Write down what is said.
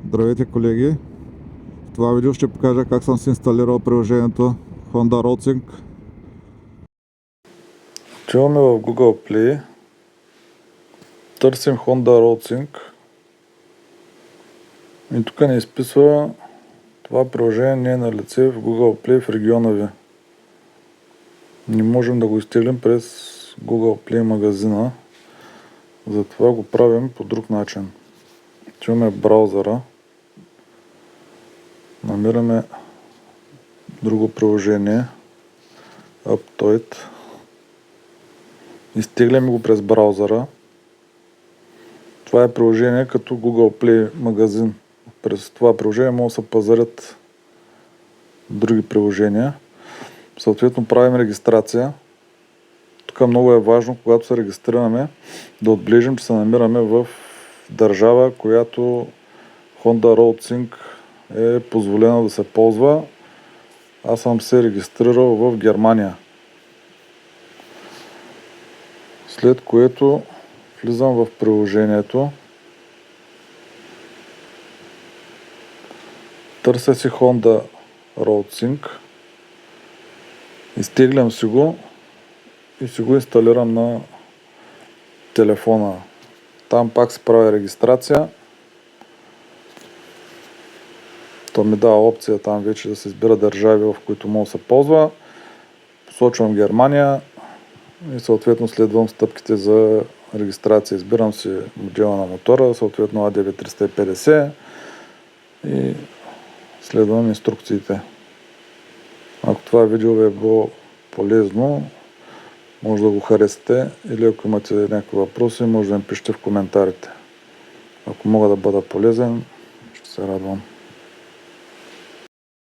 Здравейте, колеги! В това видео ще покажа как съм си инсталирал приложението Honda RoadSync. Отиваме в Google Play, търсим Honda RoadSync и тук ни изписва: това приложение не е на лице в Google Play в региона ви. Не можем да го изтеглим през Google Play магазина, затова го правим по друг начин. Отиваме в браузъра, намираме друго приложение, Aptoide, изтегляме го през браузъра. Това е приложение като Google Play магазин. През това приложение може да се пазарят други приложения. Съответно правим регистрация. Тук много е важно, когато се регистрираме, да отбележим, че се намираме в държава, която Honda RoadSync е позволено да се ползва. Аз съм се регистрирал в Германия. След което влизам в приложението, търся си Honda RoadSync, изтеглям си го и си го инсталирам на телефона. Там пак се прави регистрация. То ми дава опция там вече да се избира държави, в които може да се ползва. Посочвам Германия и съответно следвам стъпките за регистрация. Избирам си модела на мотора, съответно ADV350 и следвам инструкциите. Ако това видео ви е било полезно, може да го харесате, или ако имате някакви въпроси, може да ми пишете в коментарите. Ако мога да бъда полезен, ще се радвам.